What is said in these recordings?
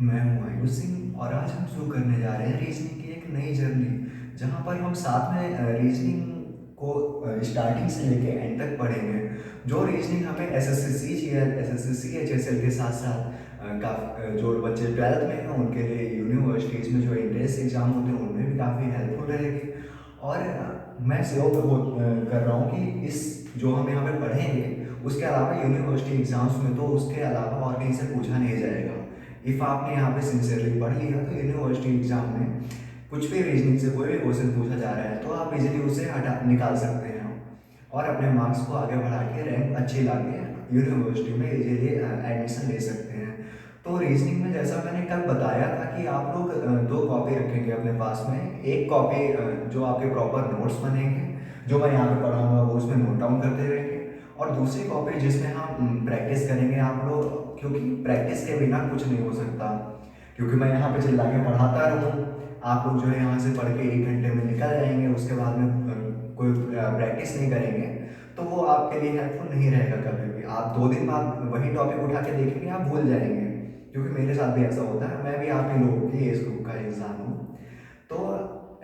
मैं हूँ आयुष सिंह और आज हम शुरू करने जा रहे हैं रीजनिंग की एक नई जर्नी जहाँ पर हम साथ में रीजनिंग को स्टार्टिंग से लेके एंड तक पढ़ेंगे। जो रीजनिंग हमें एसएससी एसएससी एचएसएल के साथ साथ काफ़ी जो बच्चे ट्वेल्थ में हैं उनके लिए यूनिवर्सिटीज़ में जो एंट्रेंस एग्ज़ाम होते हैं उनमें भी काफ़ी हेल्पफुल रहेगी। और मैं श्योर कर रहा हूँ कि इस जो हम यहाँ पे पढ़ेंगे उसके अलावा यूनिवर्सिटी एग्ज़ाम्स में तो उसके अलावा और कहीं से पूछा नहीं जाएगा। इफ़ आपने यहाँ पे सिंसियरली पढ़ लिया तो यूनिवर्सिटी एग्जाम में कुछ भी रीजनिंग से कोई भी क्वेश्चन पूछा जा रहा है तो आप इजीली उसे हटा निकाल सकते हैं और अपने मार्क्स को आगे बढ़ा के रैंक अच्छी ला के यूनिवर्सिटी में इजीली एडमिशन ले सकते हैं। तो रीजनिंग में जैसा मैंने कल बताया था कि आप लोग दो कॉपी रखेंगे अपने पास में। एक कॉपी जो आपके प्रॉपर नोट्स बनेंगे, जो मैं यहाँ पे पढ़ाऊंगा वो उसमें नोट डाउन करते रहेंगे, और दूसरी कॉपी जिसमें हम प्रैक्टिस करेंगे आप लोग, क्योंकि प्रैक्टिस के बिना कुछ नहीं हो सकता। क्योंकि मैं यहाँ पे चिल्ला के पढ़ाता रहूँ, आप लोग जो है यहाँ से पढ़ के 1 घंटे में निकल जाएंगे, उसके बाद में कोई प्रैक्टिस नहीं करेंगे तो वो आपके लिए हेल्पफुल नहीं रहेगा। कभी भी आप 2 दिन बाद वही टॉपिक उठा के देखेंगे आप भूल जाएंगे, क्योंकि मेरे साथ भी ऐसा होता है। मैं भी आप ही लोगों की एज ग्रुप का इंसान हूँ। तो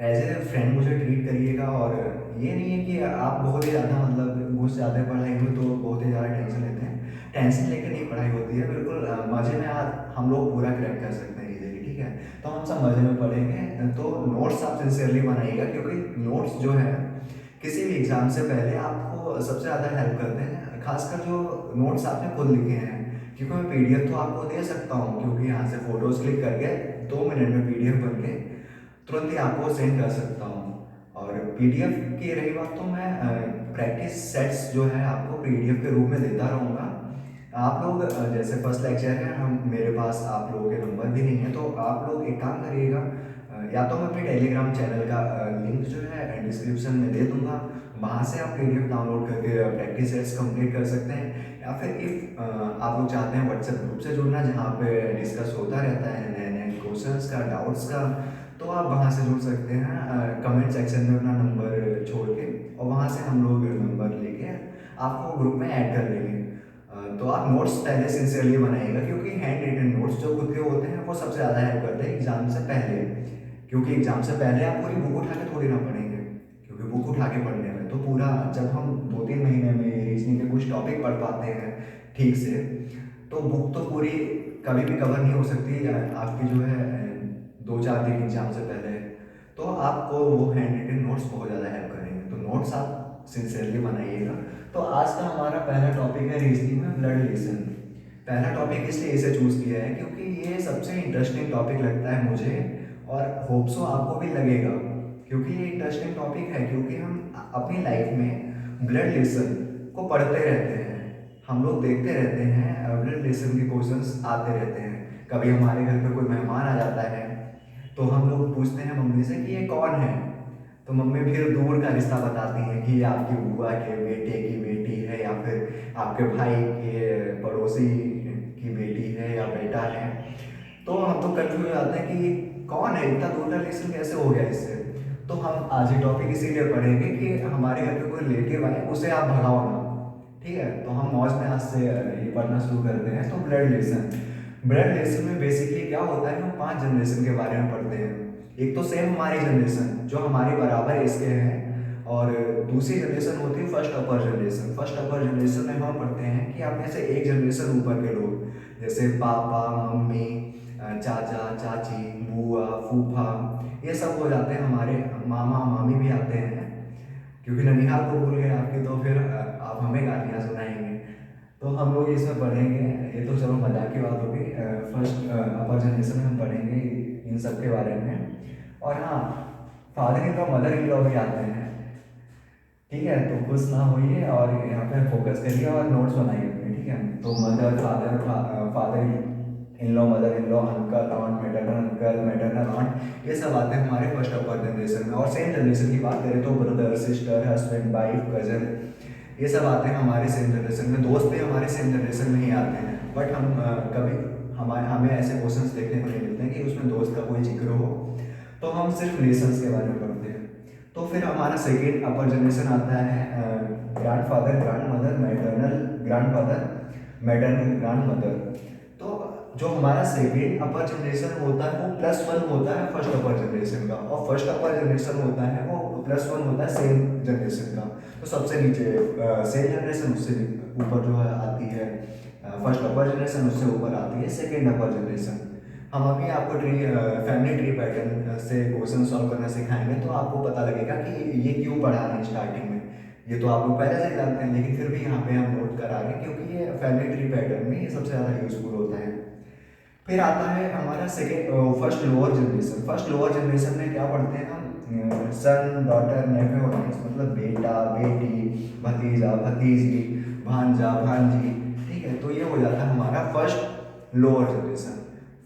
एज ए फ्रेंड मुझे ट्रीट करिएगा, और ये नहीं है कि आप बहुत ही ज़्यादा मतलब मुझसे ज़्यादा पढ़ाई में तो बहुत ही ज़्यादा टेंशन लेते हैं। टेंशन लेके नहीं पढ़ाई होती है, बिल्कुल मज़े में हम लोग पूरा क्रैक कर सकते हैं इजीली। ठीक है, तो हम सब मज़े में पढ़ेंगे। तो नोट्स आप सिंसियरली बनाइएगा, क्योंकि नोट्स जो है किसी भी एग्ज़ाम से पहले आपको सबसे ज़्यादा हेल्प करते हैं, खासकर जो नोट्स आपने खुद लिखे हैं। क्योंकि मैं पीडीएफ तो आपको दे सकता हूँ, क्योंकि यहाँ से फ़ोटोज़ क्लिक करके 2 मिनट में पीडीएफ बन के तुरंत ही आपको सेंड कर सकता हूँ। और पीडीएफ की रही बात, तो मैं प्रैक्टिस सेट्स जो है आपको पीडीएफ के रूप में देता रहूँगा। आप लोग जैसे फर्स्ट लेक्चर है, हम मेरे पास आप लोगों के नंबर भी नहीं है, तो आप लोग एक काम करिएगा, या तो मैं अपने टेलीग्राम चैनल का लिंक जो है डिस्क्रिप्शन में दे दूंगा, वहाँ से आप पीडीएफ डाउनलोड करके प्रैक्टिस सेट्स कंप्लीट कर सकते हैं। या फिर इफ़ आप लोग चाहते हैं व्हाट्सएप ग्रुप से जुड़ना, जहाँ पे डिस्कस होता रहता है नए नए क्वेश्चंस का, डाउट्स का, तो आप वहाँ से जुड़ सकते हैं कमेंट सेक्शन में अपना नंबर छोड़ के, और वहाँ से हम लोग नंबर लेके आपको ग्रुप में ऐड कर लेंगे। तो आप नोट्स पहले सिंसियरली बनाइएगा, क्योंकि हैंड रिटन नोट्स जो खुद के होते हैं वो सबसे ज़्यादा हेल्प करते हैं एग्जाम से पहले। क्योंकि एग्जाम से पहले आप पूरी बुक उठा के थोड़ी ना पढ़ेंगे, क्योंकि बुक उठा के पढ़ने में तो पूरा, जब हम 2-3 महीने में रीजनिंग के कुछ टॉपिक पढ़ पाते हैं ठीक से, तो बुक तो पूरी कभी भी कवर नहीं हो सकती आपकी जो है 2-4 दिन एग्जाम से पहले। तो आपको वो हैंड रिटन नोट्स बहुत ज़्यादा हेल्प करेंगे, तो नोट्स आप सिंसियरली बनाइएगा। तो आज का हमारा पहला टॉपिक है रीजनिंग में ब्लड रिलेशन। पहला टॉपिक इसलिए इसे चूज़ किया है क्योंकि ये सबसे इंटरेस्टिंग टॉपिक लगता है मुझे, और होप सो आपको भी लगेगा, क्योंकि ये इंटरेस्टिंग टॉपिक है। क्योंकि हम अपनी लाइफ में ब्लड रिलेशन को पढ़ते रहते हैं, हम लोग देखते रहते हैं, ब्लड रिलेशन के क्वेश्चंस आते रहते हैं। कभी हमारे घर पे कोई मेहमान आ जाता है तो हम लोग पूछते हैं मम्मी से कि ये कौन है, तो मम्मी फिर दूर का रिश्ता बताती हैं कि ये आपकी बुआ के बेटे की बेटी है, या फिर आपके भाई के पड़ोसी की बेटी है या बेटा है। तो हम तो कंफ्यूज हो जाते हैं कि ये कौन है, इतना दूर का रिलेशन कैसे हो गया इससे। तो हम आज ये टॉपिक इसीलिए पढ़ेंगे कि हमारे घर पे कोई रिलेटिव आए उसे आप भगाओ ना। ठीक है, तो हम मौज में आज से ये पढ़ना शुरू करते हैं। तो ब्लड रिलेशन, ब्लड रिलेशन में बेसिकली क्या होता है, हम 5 जनरेशन के बारे में पढ़ते हैं। एक तो सेम हमारी जनरेशन जो हमारे बराबर एज के हैं, और दूसरी जनरेशन होती है फर्स्ट अपर जनरेशन। फर्स्ट अपर जनरेशन में हम पढ़ते हैं कि अपने से एक जनरेशन ऊपर के लोग, जैसे पापा मम्मी, चाचा चाची, बुआ फूफा, ये सब हो जाते हैं हमारे। मामा मामी भी आते हैं, क्योंकि ननिहाल को भूल गए आपकी तो फिर आप हमें गालियाँ सुनाएंगे। तो हम लोग इसमें पढ़ेंगे, ये तो चलो मजाक की बात होगी। फर्स्ट अपर जनरेशन में हम पढ़ेंगे इन सब के बारे में। और हाँ, father in law mother in law भी आते हैं। ठीक है, तो खुश ना होइए और यहाँ पे फोकस करिए और नोट्स बनाइए अपने। ठीक है, तो mother father, father in law mother in law, uncle ऑन्ट, maternal uncle maternal ऑन्ट, ये सब आते हैं हमारे फर्स्ट अपर जनरेशन में। और सेम जनरेशन की बात करें तो brother sister husband wife cousin, ये सब आते हैं हमारे सेम जनरेशन में। दोस्त भी हमारे सेम जनरेशन में ही आते हैं, बट हम कभी हमारे हमें ऐसे क्वेश्चंस देखने को नहीं मिलते हैं कि उसमें दोस्त का कोई जिक्र हो। तो हम सिर्फ रिलेशंस के बारे में पढ़ते हैं। तो फिर हमारा सेकेंड अपर जनरेशन आता है grand father grand mother maternal grand father maternal grand mother. तो जो हमारा सेकेंड अपर जनरेशन होता है वो +1 होता है फर्स्ट अपर जनरेशन का, और फर्स्ट अपर जनरेशन होता है वो +1 होता है सेकंड जनरेशन का। तो सबसे नीचे सेकंड जनरेशन, उससे ऊपर जो है आती है फर्स्ट अपर जनरेशन, उससे ऊपर आती है सेकंड अपर जनरेशन। हम अभी आपको फैमिली ट्री पैटर्न से क्वेश्चन सॉल्व करना सिखाएंगे, तो आपको पता लगेगा कि ये क्यों पढ़ा रहे हैं स्टार्टिंग में। ये तो आप लोग पहले से ही जानते हैं, लेकिन फिर भी यहाँ पे हम नोट करा रहे हैं क्योंकि ये फैमिली ट्री पैटर्न में ये सबसे ज़्यादा यूजफुल होता है। फिर आता है हमारा first lower generation. First lower generation में क्या पढ़ते हैं हम, सन, डॉटर, नेफे और niece, मतलब बेटा, बेटी, भतीजा, भतीजी, भांजा, भांजी। ठीक है, तो ये हो जाता है हमारा first lower generation.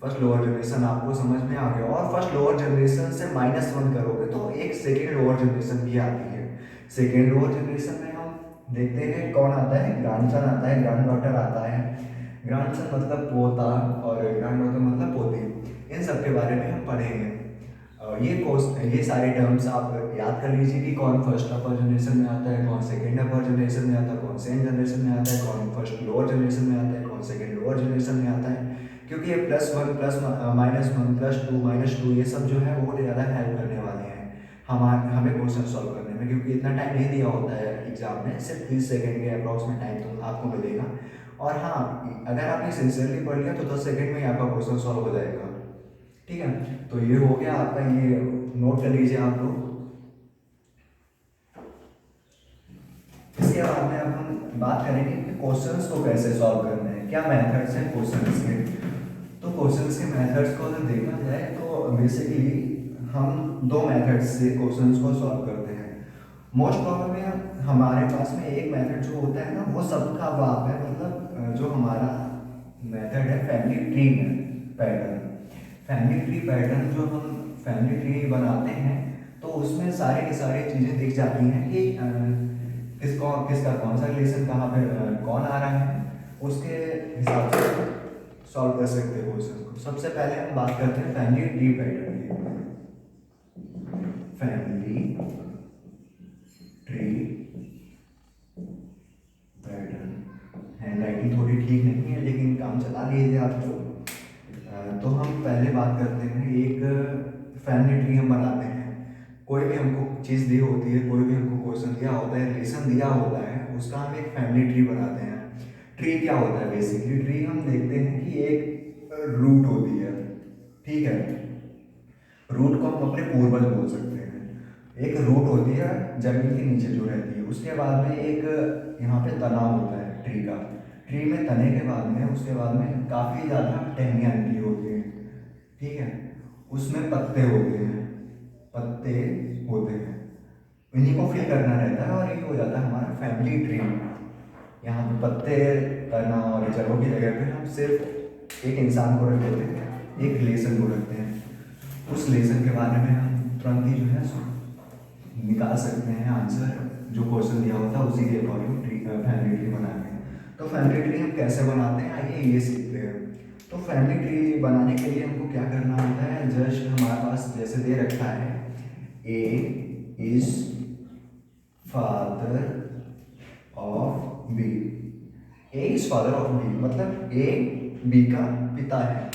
First lower generation आपको समझ में आ गया। और फर्स्ट लोअर जनरेशन से -1 करोगे तो एक सेकेंड लोअर जनरेशन भी आती है। सेकेंड लोअर जनरेशन में हम देखते हैं कौन आता है, ग्रैंडसन आता है, ग्रैंड डॉटर आता है। ग्रैंडसन मतलब पोता और ग्रैंड डॉटर मतलब पोती। इन सब के बारे में हम पढ़ेंगे। ये सारे टर्म्स आप याद कर लीजिए कि कौन फर्स्ट अपर जनरेशन में आता है, कौन सेकेंड अपर जनरेशन में आता है, कौन सेकंड जनरेशन में आता है, कौन फर्स्ट लोअर जनरेशन में आता है, कौन सेकेंड लोअर जनरेशन में आता है। क्योंकि ये +1 +1 +2 -2 ये सब जो है बहुत ज़्यादा हेल्प करने वाले हैं हमें क्वेश्चन सॉल्व करने में, क्योंकि इतना टाइम नहीं दिया होता है एग्जाम में, सिर्फ 30 सेकंड के अप्रॉक्स में टाइम तो आपको मिलेगा। और हाँ, अगर आपने सिंसियरली पढ़ लिया तो 10 सेकंड में ही आपका क्वेश्चन सॉल्व हो जाएगा। ठीक है, तो ये हो गया आपका, ये नोट कर लीजिए आप लोग। इसके बाद में अब हम बात करेंगे कि क्वेश्चंस को कैसे सॉल्व करना है, क्या मेथड्स हैं क्वेश्चंस के। तो क्वेश्चंस के मेथड्स को अगर देखा जाए तो बेसिकली हम 2 मेथड्स से क्वेश्चंस को सॉल्व करते हैं। मोस्ट प्रॉब्लम हमारे पास में एक मेथड जो होता है ना, वो सबका बाप है, मतलब जो हमारा मेथड है family tree pattern. Family tree pattern जो हम फैमिली ट्री बनाते हैं तो उसमें सारे की सारी चीज़ें दिख जाती हैं कि किसका कौन सा रिलेशन कहाँ पे कौन आ रहा है, उसके हिसाब से सॉल्व कर सकते हैं क्वेश्चन को। सबसे पहले हम बात करते हैं फैमिली ट्री पैटर्न की। फैमिली ट्री पैटर्न, हैंडराइटिंग थोड़ी ठीक नहीं है लेकिन काम चला लीजिए आप लोग। तो हम पहले बात करते हैं, एक फैमिली ट्री हम बनाते हैं। कोई भी हमको चीज़ दी होती है, कोई भी हमको क्वेश्चन दिया होता है, रिलेशन दिया होता है, उसका हम एक फैमिली ट्री बनाते हैं। ट्री क्या होता है, बेसिकली ट्री हम देखते हैं कि एक रूट होती है। ठीक है, रूट को हम अपने पूर्वज बोल सकते हैं। एक रूट होती है जमीन के नीचे जो रहती है, उसके बाद में एक यहाँ पे तना होता है ट्री का। ट्री में तने के बाद में, उसके बाद में काफ़ी ज़्यादा टहनियाँ निकली होती हैं। ठीक है, उसमें पत्ते होते हैं, पत्ते होते हैं, इन्हीं को फिल करना रहता है और ये हो जाता है हमारा फैमिली ट्री। यहाँ पे पत्ते, तना और जड़ों की जगह पे हम सिर्फ एक इंसान को रख देते हैं, एक रिलेशन को रखते हैं। उस रिलेशन के बारे में हम तुरंत ही जो है निकाल सकते हैं आंसर, जो क्वेश्चन दिया होता है उसी के अकॉर्डिंग फैमिली ट्री बनाते हैं। तो फैमिली ट्री हम कैसे बनाते हैं, आइए ये सीखते हैं। तो फैमिली ट्री बनाने के लिए हमको क्या करना होता है, जस्ट हमारे पास जैसे दे रखा है, A is father of B. A is father of B मतलब ए बी का पिता है,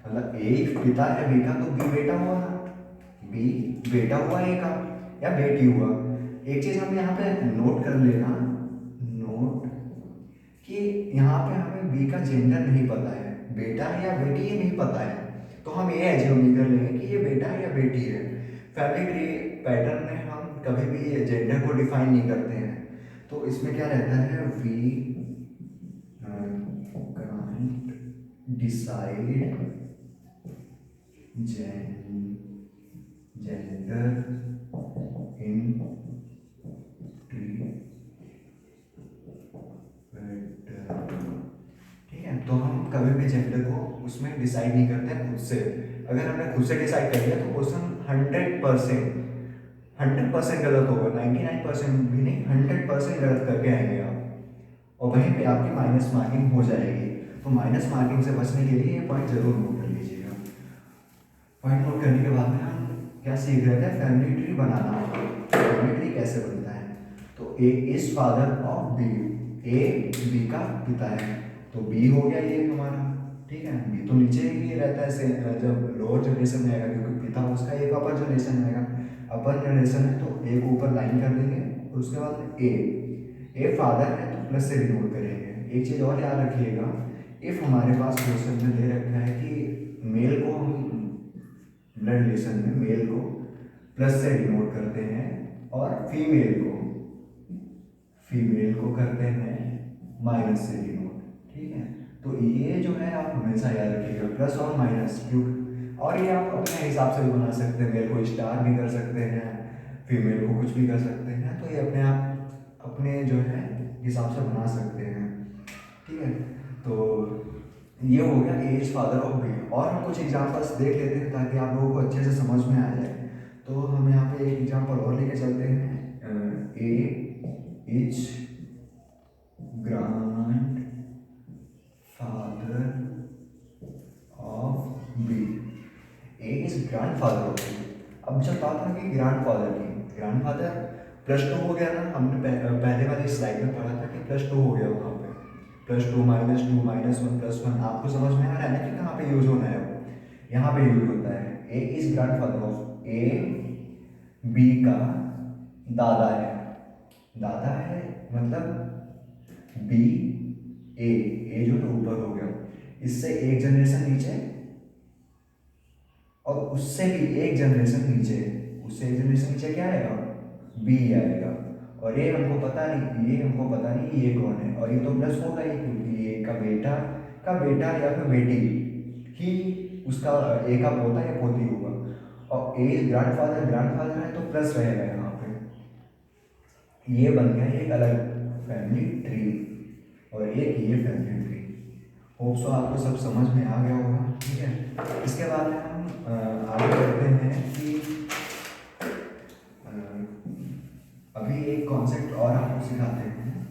मतलब ए पिता है बी का, तो बी बेटा हुआ ना, बी बेटा हुआ ए का या बेटी हुआ। एक चीज हम यहाँ पे नोट कर लेना, नोट कि यहाँ पे हमें बी का जेंडर नहीं पता है, बेटा है या बेटी ये नहीं पता है, तो हम ये एज्यूम कर लेंगे कि ये बेटा है या बेटी है। फैमिली ट्री पैटर्न में हम कभी भी जेंडर को डिफाइन नहीं करते हैं, तो इसमें क्या रहता है, we can't decide gender in tree pattern. ठीक है, तो हम कभी भी जेंडर को उसमें डिसाइड नहीं करते हैं खुद से। अगर हमने खुद से डिसाइड कर लिया तो क्वेश्चन 100% गलत होगा, 99% भी नहीं, 100% गलत करके आएंगे आप, और वहीं पे आपकी माइनस मार्किंग हो जाएगी। तो माइनस मार्किंग से बचने के लिए ये पॉइंट जरूर नोट कर लीजिएगा। पॉइंट नोट करने के बाद में हम क्या सीख रहे थे, फैमिली ट्री बनाना। फैमिली ट्री कैसे बनता है, तो A is father of B, A B का पिता है, तो बी हो गया ये हमारा। ठीक है। बी तो नीचे ही रहता है से जब लोअर जनरेशन में आएगा, क्योंकि पिता उसका एक अपर जनरेशन में आएगा। अपर जनरेशन है तो ए को ऊपर लाइन कर देंगे और उसके बाद ए फादर है तो प्लस से डिनोट करेंगे। एक चीज़ और याद रखिएगा, इफ़ हमारे पास क्वेश्चन में दे रखा है कि मेल को हम ब्लड रिलेशन में मेल को प्लस से डिनोट करते हैं और फीमेल को करते हैं माइनस से डिनोट, ठीक है। तो ये जो है आप हमेशा याद रखिएगा, प्लस और माइनस क्यों। और ये आप अपने हिसाब से भी बना सकते हैं, मेल को स्टार भी कर सकते हैं, फीमेल को कुछ भी कर सकते हैं। तो ये अपने आप अपने जो है हिसाब से बना सकते हैं, ठीक है। तो ये हो गया एज फादर ऑफ बी। और हम कुछ एग्जांपल्स देख लेते हैं ताकि आप लोगों को अच्छे से समझ में आ जाए। तो हम यहाँ पे एक एग्जांपल और लेके चलते हैं। A is grandfather of B. A is grandfather of B. अब जब बात आ गई ग्रांड फादर की, ग्रांड फादर +2 हो गया ना, हमने पहले वाली स्लाइड में पढ़ा था कि +2 हो गया वहाँ पे। +2 -2 -1 +1 आपको समझ में आ रहा है ना कि कहाँ पे यूज होना है। यहाँ पे यूज होता है। A is grandfather of A, B का दादा है। दादा है मतलब बी ए जो है ऊपर हो गया, इससे एक जनरेशन नीचे और उससे भी एक जनरेशन नीचे। उससे एक जनरेशन नीचे क्या आएगा, बी आएगा। और ये हमको पता नहीं ये कौन है, और ये तो प्लस होगा ही क्योंकि ये का बेटा या फिर बेटी ही उसका ए का पोता या पोती होगा। और ए ग्रैंडफादर है तो प्लस रहेगा यहाँ पे। ये बन गया एक अलग फैमिली ट्री और एक ये फैमिली ट्री। होप सो आपको सब समझ में आ गया होगा, ठीक है। इसके बाद में हम आगे बढ़ते हैं कि अभी एक कॉन्सेप्ट और आपको सिखाते हैं,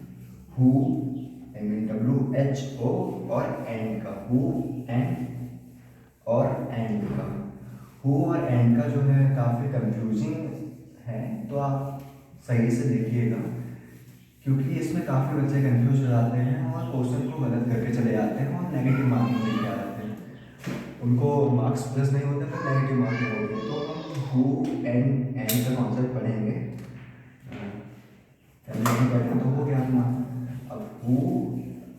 हु WHO और एंड का। हु और एंड का जो है काफ़ी कंफ्यूजिंग है, तो आप सही से देखिएगा क्योंकि इसमें काफ़ी बच्चे कंफ्यूज हो जाते हैं और क्वेश्चन को गलत करके चले जाते हैं और नेगेटिव मार्किंग लेके आ जाते हैं। उनको मार्क्स प्लस नहीं होते तो नेगेटिव मार्किंग होती है। तो हम हु एंड का कॉन्सेप्ट पढ़ेंगे। तो हो गया अपना। अब हु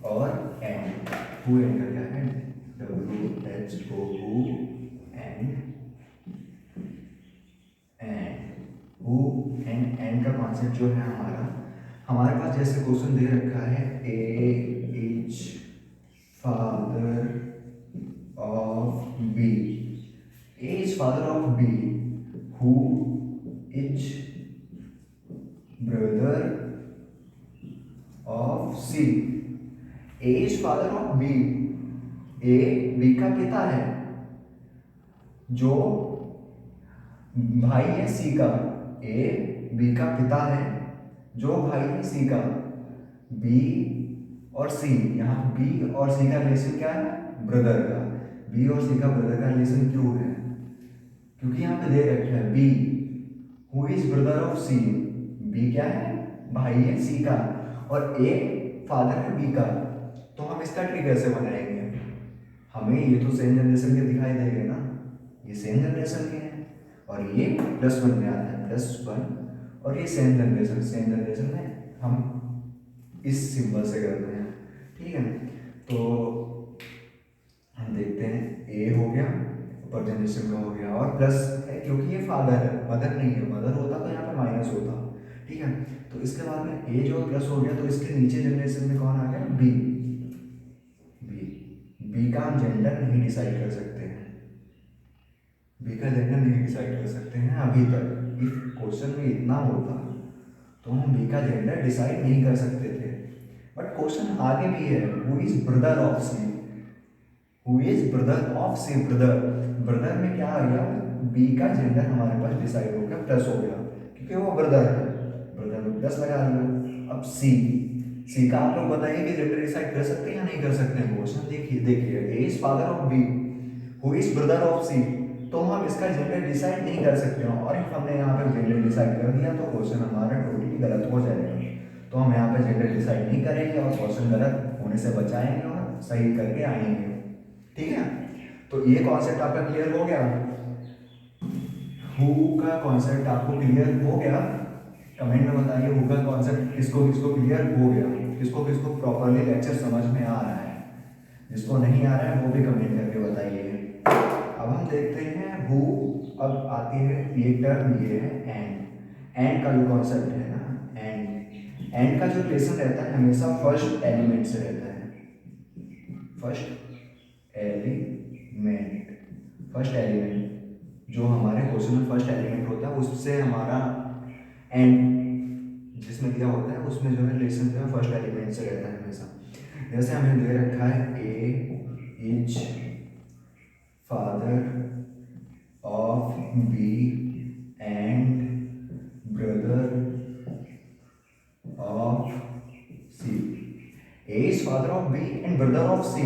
और एंड, हु एंड का क्या है, WHO हु एंड का कॉन्सेप्ट जो है हमारे पास जैसे क्वेश्चन दे रखा है, A is father of B. A is father of B. Who is brother of C. A is father of B. A B का पिता है, जो भाई है सी का। ए बी का पिता है जो भाई है सी का। बी और सी, यहाँ बी और सी का रिलेशन क्या है, ब्रदर का। बी और सी का ब्रदर का रिलेशन क्यों है, क्योंकि यहाँ पे दे रखा है B who is brother of C. B क्या है, भाई है सी का, और ए फादर है बी का। तो हम इसका ट्री कैसे बनाएंगे, हमें ये तो सेम जनरेशन के दिखाई देंगे ना, ये सेम जनरेशन के हैं और ये +1 में आता है, +1 और ये सेम जनरेशन में हम इस सिंबल से करते हैं, ठीक है। तो हम देखते हैं ए हो गया, ऊपर जनरेशन का हो गया, और प्लस है क्योंकि ये फादर है, मदर नहीं है। मदर होता तो यहाँ पे माइनस होता, ठीक है। तो इसके बाद में ए जो प्लस हो गया तो इसके नीचे जनरेशन में कौन आ गया, बी। बी का हम जेंडर नहीं डिसाइड कर सकते हैं, बी का जेंडर नहीं डिसाइड कर सकते हैं अभी तक। इफ क्वेश्चन में इतना होता तो हम बी का जेंडर डिसाइड नहीं कर सकते थे, बट क्वेश्चन आगे भी है, who is brother of C. Who is brother of C, brother में क्या आ गया, बी का जेंडर हमारे पास डिसाइड हो गया, प्लस हो गया क्योंकि वो ब्रदर है, ब्रदर में प्लस लगा दिया। अब सी का आप लोग बताइए कि जेंडर डिसाइड कर सकते हैं या नहीं कर सकते हैं। क्वेश्चन देखिए A is father of B, who is brother of C, तो हम इसका जेंडर डिसाइड नहीं कर सकते हैं, और इफ हमने यहाँ पे जेंडर डिसाइड कर दिया तो क्वेश्चन हमारा टोटली गलत हो जाएगा। तो हम यहाँ पे जेंडर डिसाइड नहीं करेंगे और क्वेश्चन गलत होने से बचाएंगे और सही करके आएंगे, ठीक है, तो ये कॉन्सेप्ट आपका क्लियर हो गया। हु का कॉन्सेप्ट आपको क्लियर हो गया? कमेंट में बताइए हु का कॉन्सेप्ट किसको किसको क्लियर हो गया, किसको किसको प्रॉपरली लेक्चर समझ में आ रहा है। जिसको नहीं आ रहा है वो भी कमेंट करके बताइए। अब हम देखते हैं हु। अब आती है ये टर्म, ये है एंड का जो कॉन्सेप्ट है ना, एंड का जो रिलेशन रहता है हमेशा फर्स्ट एलिमेंट से रहता है। फर्स्ट एलिमेंट जो हमारे क्वेश्चन में फर्स्ट एलिमेंट होता है उससे हमारा एंड जिसमें दिया होता है उसमें जो है रिलेशन जो है फर्स्ट एलिमेंट से रहता है हमेशा। जैसे हमें दे रखा है A is father of B and brother of C. A is father of B and brother of C.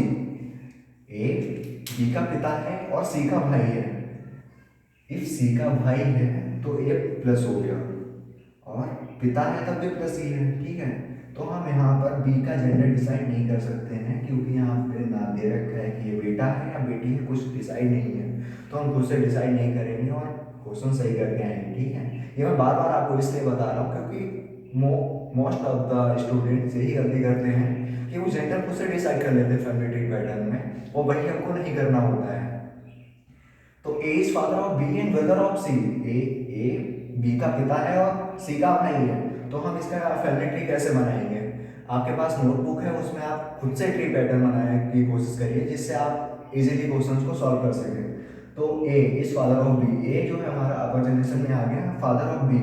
A B का पिता है और सी का भाई है। इफ सी का भाई है तो ए प्लस हो गया, और पिता है तब भी प्लस ही है। ठीक है, तो हम यहाँ पर बी का जेंडर डिसाइड नहीं कर सकते हैं क्योंकि यहाँ पे ना दे रखा है कि ये बेटा है या बेटी है, कुछ डिसाइड नहीं है। तो हम खुद से डिसाइड नहीं करेंगे और क्वेश्चन सही करके आएंगे। ठीक है, ये मैं बार बार आपको इसलिए बता रहा हूँ क्योंकि मोस्ट ऑफ द स्टूडेंट्स यही गलती करते हैं कि वो जेंडर खुद से डिसाइड कर लेते हैं फैमिली ट्री पैटर्न में, वो वही हमको नहीं करना होता है। तो A is father of B and brother of C. A B का पिता है और सी का भाई है। तो हम इसका फैमिली ट्री कैसे बनाएंगे? आपके पास नोटबुक है, उसमें आप खुद से ट्री पैटर्न बनाने की कोशिश करिए जिससे आप इजीली क्वेश्चंस को सॉल्व कर सकें। तो A is father of B, ए जो है हमारा अपर जनरेशन में आ गया, फादर ऑफ बी,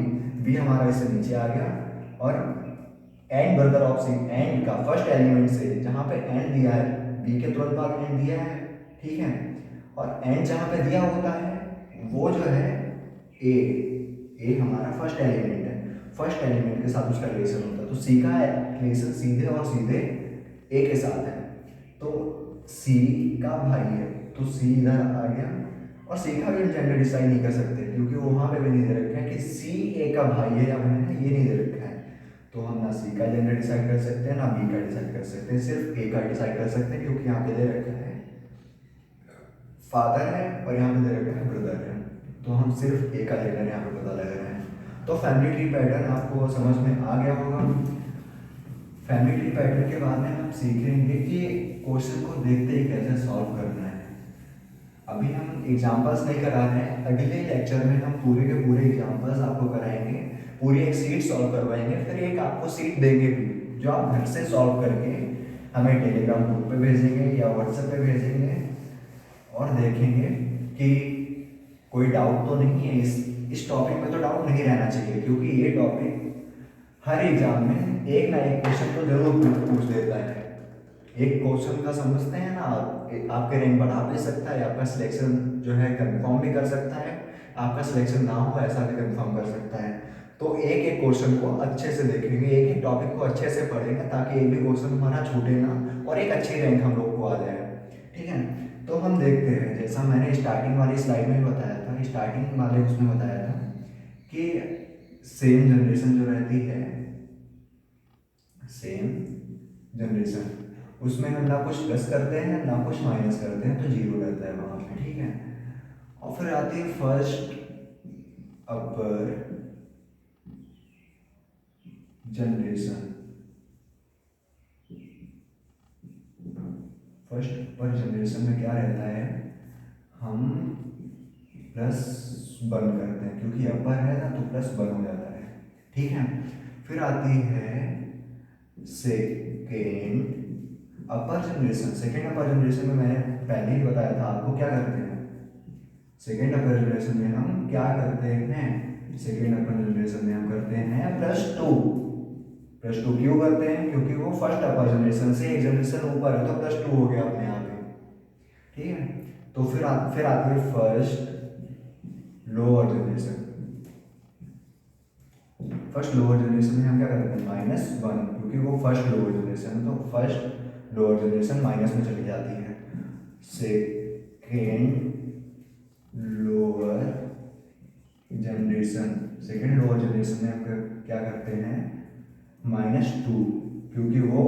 बी हमारा इससे नीचे आ गया, और and brother of C, and का फर्स्ट एलिमेंट से जहाँ पे एंड दिया है बी के तुरंत बाद एंड दिया है। ठीक है, और एंड जहाँ पे दिया होता है वो जो है ए हमारा फर्स्ट एलिमेंट है, फर्स्ट एलिमेंट के साथ उसका रिलेशन होता है। तो सी का रिलेशन सीधे और सीधे ए के साथ है। तो सी का भाई है तो सी इधर आ गया, और सी का भी जेंडर डिसाइड नहीं कर सकते क्योंकि वहाँ पे भी नहीं दे रखा है कि सी ए का भाई है या बहन है, ये नहीं दे रखा है। तो हम ना सी का जेंडर डिसाइड कर सकते हैं ना बी का डिसाइड कर सकते हैं, सिर्फ ए का डिसाइड कर सकते हैं क्योंकि यहाँ पे दे रखा है फादर है और यहाँ पे दे रखा है ब्रदर है। तो हम सिर्फ ए का जेंडर यहाँ पे पता लग रहा है। तो फैमिली ट्री पैटर्न आपको समझ में आ गया होगा। फैमिली ट्री पैटर्न के बाद में हम सीखेंगे कि क्वेश्चन को देखते ही कैसे सॉल्व करना है। अभी हम एग्जाम्पल्स नहीं करा रहे हैं, अगले लेक्चर में हम पूरे के पूरे एग्जाम्पल्स आपको कराएंगे, पूरी एक सीट सॉल्व करवाएंगे, फिर एक आपको सीट देंगे भी जो आप घर से सॉल्व करके हमें टेलीग्राम ग्रुप पे भेजेंगे या व्हाट्सएप पे भेजेंगे, और देखेंगे कि कोई डाउट तो नहीं है। इस टॉपिक में तो डाउट नहीं रहना चाहिए क्योंकि ये टॉपिक हर एग्जाम में एक ना एक क्वेश्चन तो जरूर पूछ देता है। एक क्वेश्चन का समझते हैं ना आप, आपके रैंक बढ़ा भी सकता है, आपका सिलेक्शन जो है कंफर्म भी कर सकता है, आपका सिलेक्शन ना हो ऐसा भी कंफर्म कर सकता है। तो एक एक क्वेश्चन को अच्छे से देखेंगे, एक एक टॉपिक को अच्छे से पढ़ेंगे ताकि एक भी क्वेश्चन हमारा छूटे ना और एक अच्छी रैंक हम लोग को आ जाए। ठीक है, तो हम देखते हैं जैसा मैंने स्टार्टिंग वाली स्लाइड में बताया था, स्टार्टिंग वाले उसमें बताया था कि सेम जनरेशन जो रहती है, सेम जनरेशन उसमें हम ना कुछ प्लस करते हैं ना कुछ माइनस करते हैं तो जीरो रहता है वहाँ पे। ठीक है, और फिर आती है फर्स्ट अपर जनरेशन। फर्स्ट अपर जनरेशन में क्या रहता है, हम प्लस वन करते हैं क्योंकि अपर है ना तो प्लस वन हो जाता है। ठीक है, फिर आती है सेकेंड अपर जनरेशन। सेकेंड अपर जनरेशन में मैंने पहले ही बताया था आपको क्या करते हैं। सेकेंड अपर जनरेशन में हम क्या करते हैं, सेकेंड अपर जनरेशन में हम करते हैं प्लस टू। प्लस टू क्यों करते हैं, क्योंकि वो फर्स्ट अपर जनरेशन से एक जनरेशन ऊपर है तो प्लस टू हो गया अपने आप ही। ठीक है, तो फिर आती है first lower generation. First lower generation में हम क्या करते हैं माइनस वन, क्योंकि वो फर्स्ट लोअर जनरेशन है तो फर्स्ट लोअर जनरेशन माइनस में चली जाती है। Second lower generation, second lower generation में हम क्या करते हैं माइनस टू, क्योंकि वो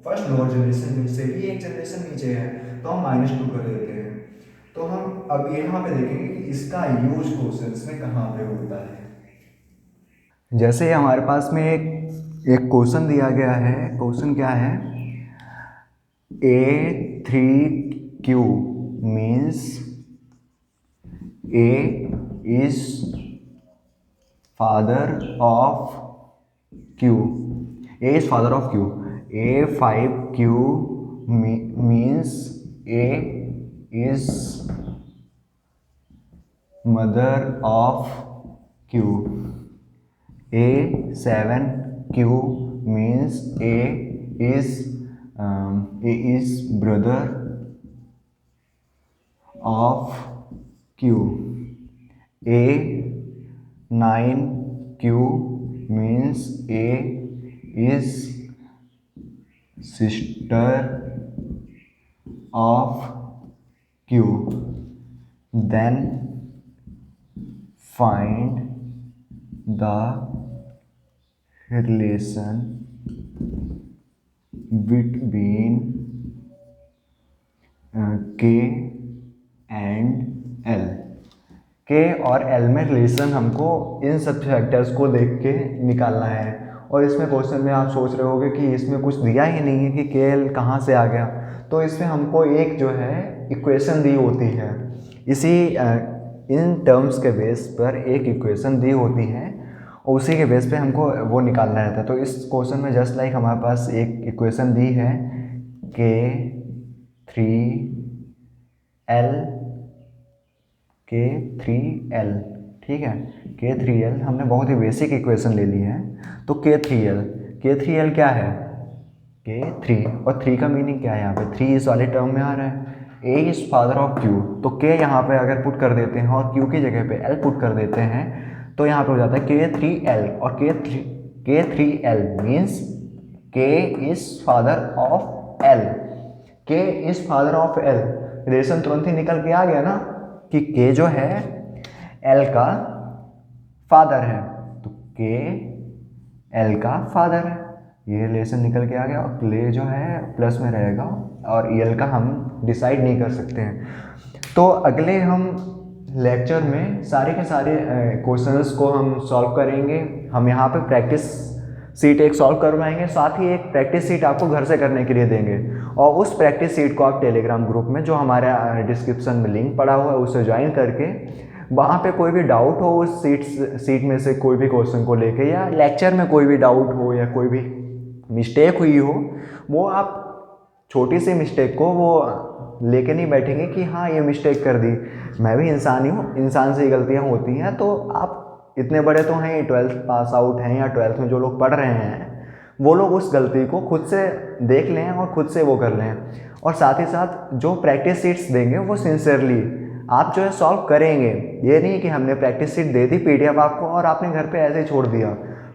फर्स्ट लोअर जनरेशन से भी एक जनरेशन नीचे है तो हम -2 कर देते हैं। तो हम अब यहाँ पे देखेंगे कि इसका यूज क्वेश्चंस में कहाँ पे होता है। जैसे हमारे पास में एक क्वेश्चन दिया गया है। क्वेश्चन क्या है? A3Q means A is father of Q. A is father of Q. A5Q means A is mother of Q. A7Q means A is brother of Q. A9Q means A is sister of Q. Then find the relation between K and L. K और L में relation हमको इन सब factors को देख के निकालना है। और इसमें क्वेश्चन में आप सोच रहे होगे कि इसमें कुछ दिया ही नहीं है कि के एल कहाँ से आ गया। तो इसमें हमको एक जो है इक्वेशन दी होती है, इसी इन टर्म्स के बेस पर एक इक्वेशन दी होती है और उसी के बेस पे हमको वो निकालना रहता है। तो इस क्वेश्चन में जस्ट लाइक हमारे पास एक इक्वेशन दी है K3L, K3L, ठीक है। K3L हमने बहुत ही बेसिक इक्वेशन ले ली है। तो K3L क्या है? K3 और 3 का मीनिंग क्या है? यहाँ पे 3 इस वाले टर्म में आ रहा है। A is father of Q, तो K यहाँ पे अगर पुट कर देते हैं और Q की जगह पे L पुट कर देते हैं तो यहाँ पे हो जाता है K3L। और K3L means K is father of L। K is father of L, relation तुरंत ही निकल के आ गया ना कि K जो है L का फादर है, तो K L का फादर है। ये रिलेशन निकल के आ गया और क्ले जो है प्लस में रहेगा और यल का हम डिसाइड नहीं कर सकते हैं। तो अगले हम लेक्चर में सारे के सारे क्वेश्चंस को हम सॉल्व करेंगे। हम यहाँ पे प्रैक्टिस सीट एक सॉल्व करवाएंगे, साथ ही एक प्रैक्टिस सीट आपको घर से करने के लिए देंगे। और उस प्रैक्टिस सीट को आप टेलीग्राम ग्रुप में जो हमारे डिस्क्रिप्शन में लिंक पड़ा हुआ है उससे ज्वाइन करके वहाँ पे कोई भी डाउट हो उस सीट में से कोई भी क्वेश्चन को लेके, या लेक्चर में कोई भी डाउट हो या कोई भी मिस्टेक हुई हो, वो आप छोटी सी मिस्टेक को वो लेके नहीं बैठेंगे कि हाँ ये मिस्टेक कर दी। मैं भी इंसान ही हूँ, इंसान से गलतियाँ होती हैं। तो आप इतने बड़े तो हैं, 12th पास आउट हैं या 12th में जो लोग पढ़ रहे हैं वो लोग उस गलती को खुद से देख लें और खुद से वो कर लें। और साथ ही साथ जो प्रैक्टिस सीट्स देंगे वो सिंसियरली आप जो है सॉल्व करेंगे। ये नहीं कि हमने प्रैक्टिस सीट दे दी PDF आपको और आपने घर पे ऐसे ही छोड़ दिया,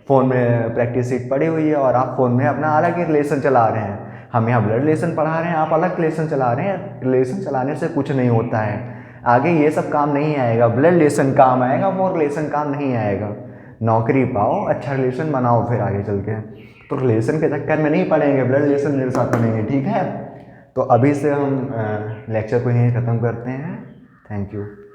फ़ोन में प्रैक्टिस सीट पड़ी हुई है और आप फ़ोन में अपना अलग ही रिलेशन चला रहे हैं। हम यहाँ ब्लड रिलेशन पढ़ा रहे हैं, आप अलग रिलेशन चला रहे हैं। रिलेशन चलाने से कुछ नहीं होता है, आगे ये सब काम नहीं आएगा। ब्लड रिलेशन काम आएगा, वो रिलेशन काम नहीं आएगा। नौकरी पाओ, अच्छा रिलेशन बनाओ फिर आगे चल के। तो रिलेशन के चक्कर में नहीं पड़ेंगे, ब्लड रिलेशन मेरे साथ बनेंगे, ठीक है। तो अभी से हम लेक्चर को यहीं ख़त्म करते हैं। Thank you.